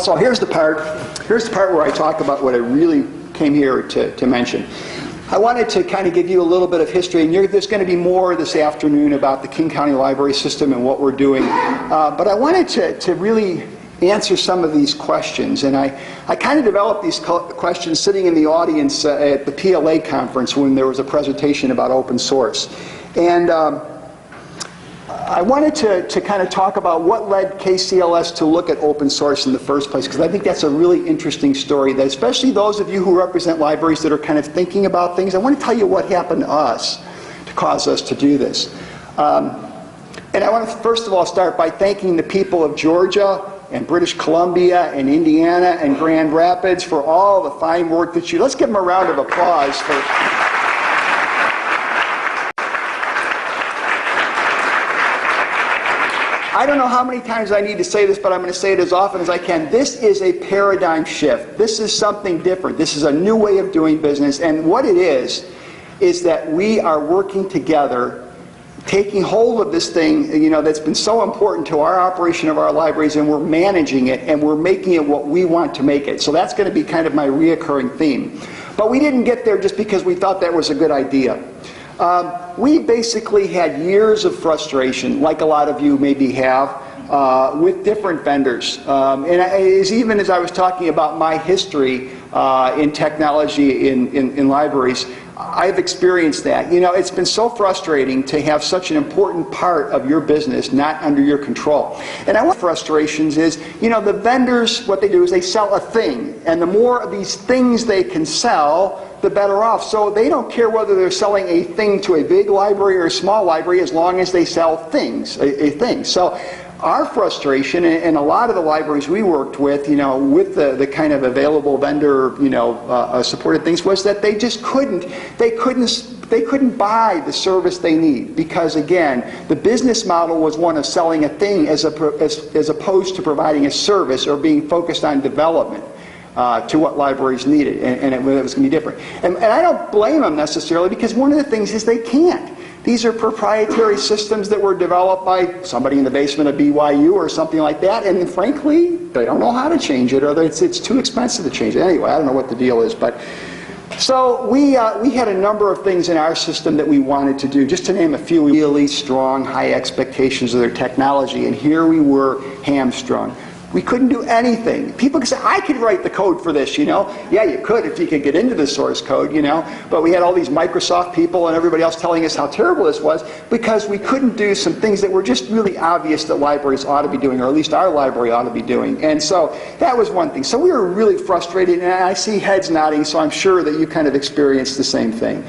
So here's the part where I talk about what I really came here to mention. I wanted to kind of give you a little bit of history, and there's going to be more this afternoon about the King County Library System and what we're doing. But I wanted to really answer some of these questions, and I kind of developed these questions sitting in the audience at the PLA conference when there was a presentation about open source. And I wanted to kind of talk about what led KCLS to look at open source in the first place, because I think that's a really interesting story, that especially those of you who represent libraries that are kind of thinking about things, I want to tell you what happened to us to cause us to do this. And I want to first of all start by thanking the people of Georgia and British Columbia and Indiana and Grand Rapids for all the fine work that you do. Let's give them a round of applause for... I don't know how many times I need to say this, but I'm going to say it as often as I can. This is a paradigm shift. This is something different. This is a new way of doing business. And what it is that we are working together, taking hold of this thing, you know, that's been so important to our operation of our libraries, and we're managing it, and we're making it what we want to make it. So that's going to be kind of my reoccurring theme. But we didn't get there just because we thought that was a good idea. We basically had years of frustration, like a lot of you maybe have, with different vendors. Even as I was talking about my history in technology in libraries, I've experienced that. You know, it's been so frustrating to have such an important part of your business not under your control. And one of the frustrations is, you know, the vendors, what they do is they sell a thing. And the more of these things they can sell, the better off. So they don't care whether they're selling a thing to a big library or a small library, as long as they sell things, a thing. So our frustration, and a lot of the libraries we worked with, you know, with the kind of available vendor, you know, supported things, was that they just couldn't buy the service they need, because again, the business model was one of selling a thing as opposed to providing a service or being focused on development. To what libraries needed, and it was going to be different. And I don't blame them necessarily, because one of the things is they can't. These are proprietary systems that were developed by somebody in the basement of BYU or something like that, and frankly, they don't know how to change it, or it's too expensive to change it. Anyway, I don't know what the deal is, but... So we had a number of things in our system that we wanted to do, just to name a few, really strong, high expectations of their technology, and here we were hamstrung. We couldn't do anything. People could say, I could write the code for this, you know. Yeah, you could if you could get into the source code, you know. But we had all these Microsoft people and everybody else telling us how terrible this was, because we couldn't do some things that were just really obvious that libraries ought to be doing, or at least our library ought to be doing. And so that was one thing. So we were really frustrated, and I see heads nodding, so I'm sure that you kind of experienced the same thing.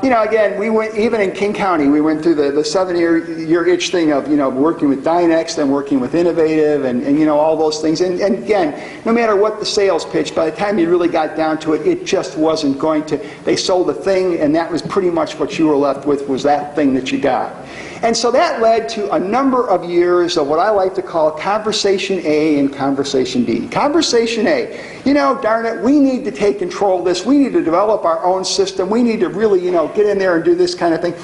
You know, again, we went, even in King County, we went through the 7-year itch thing of, you know, working with Dynex, then working with Innovative, and you know, all those things. And again, no matter what the sales pitch, by the time you really got down to it, it just wasn't going to. They sold a thing, and that was pretty much what you were left with, was that thing that you got. And so that led to a number of years of what I like to call Conversation A and Conversation B. Conversation A, you know, darn it, we need to take control of this. We need to develop our own system. We need to really, you know, get in there and do this kind of thing.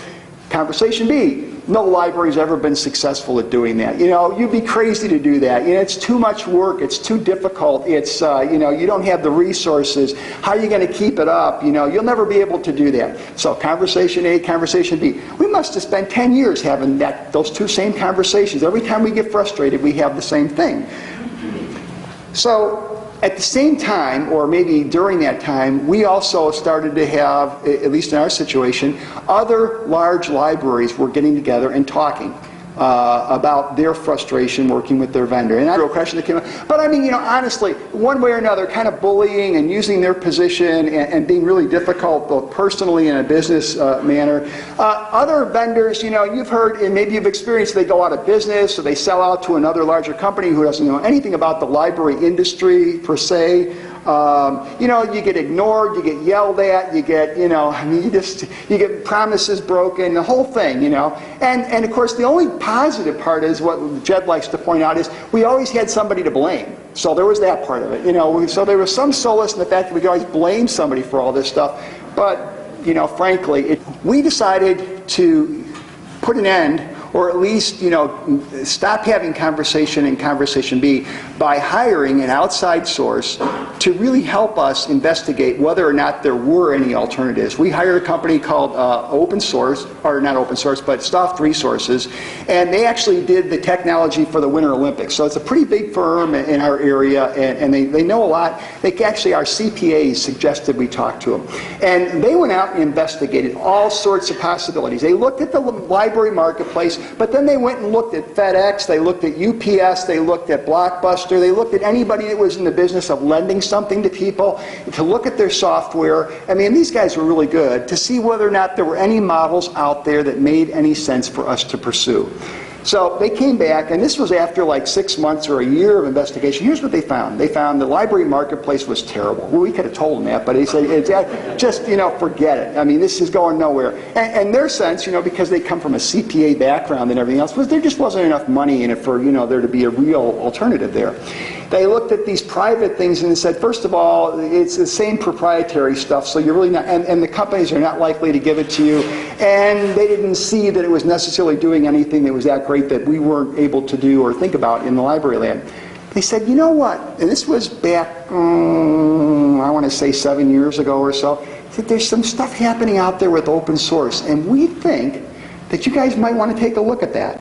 Conversation B, no library's ever been successful at doing that. You know, you'd be crazy to do that. You know, it's too much work. It's too difficult. It's, you know, you don't have the resources. How are you going to keep it up? You know, you'll never be able to do that. So Conversation A, Conversation B. We must have spent 10 years having those two same conversations. Every time we get frustrated, we have the same thing. So at the same time, or maybe during that time, we also started to have, at least in our situation, other large libraries were getting together and talking about their frustration working with their vendor. And I have a question that came up. But I mean, you know, honestly, one way or another, kind of bullying and using their position and being really difficult, both personally and in a business manner. Other vendors, you know, you've heard, and maybe you've experienced, they go out of business, or they sell out to another larger company who doesn't know anything about the library industry, per se. You know, you get ignored, you get yelled at, you get, you know, I mean, you get promises broken, the whole thing, you know. And of course, the only positive part is what Jed likes to point out is we always had somebody to blame. So there was that part of it, you know. So there was some solace in the fact that we could always blame somebody for all this stuff. But, you know, frankly, we decided to put an end, or at least, you know, stop having conversation in conversation B by hiring an outside source to really help us investigate whether or not there were any alternatives. We hired a company called Open Source, or not Open Source, but Soft Resources, and they actually did the technology for the Winter Olympics. So it's a pretty big firm in our area, and they know a lot. They actually, our CPAs suggested we talk to them. And they went out and investigated all sorts of possibilities. They looked at the library marketplace, but then they went and looked at FedEx, they looked at UPS, they looked at Blockbuster, they looked at anybody that was in the business of lending something to people, to look at their software. I mean, these guys were really good, to see whether or not there were any models out there that made any sense for us to pursue. So they came back, and this was after like 6 months or a year of investigation. Here's what they found. They found the library marketplace was terrible. Well, we could have told them that, but they said, just, you know, forget it. I mean, this is going nowhere. And their sense, you know, because they come from a CPA background and everything else, was there just wasn't enough money in it for, you know, there to be a real alternative there. They looked at these private things and they said, first of all, it's the same proprietary stuff, so you're really not, and the companies are not likely to give it to you. And they didn't see that it was necessarily doing anything that was that great that we weren't able to do or think about in the library land. They said, you know what, and this was back, I want to say 7 years ago or so, they said, there's some stuff happening out there with open source, and we think that you guys might want to take a look at that.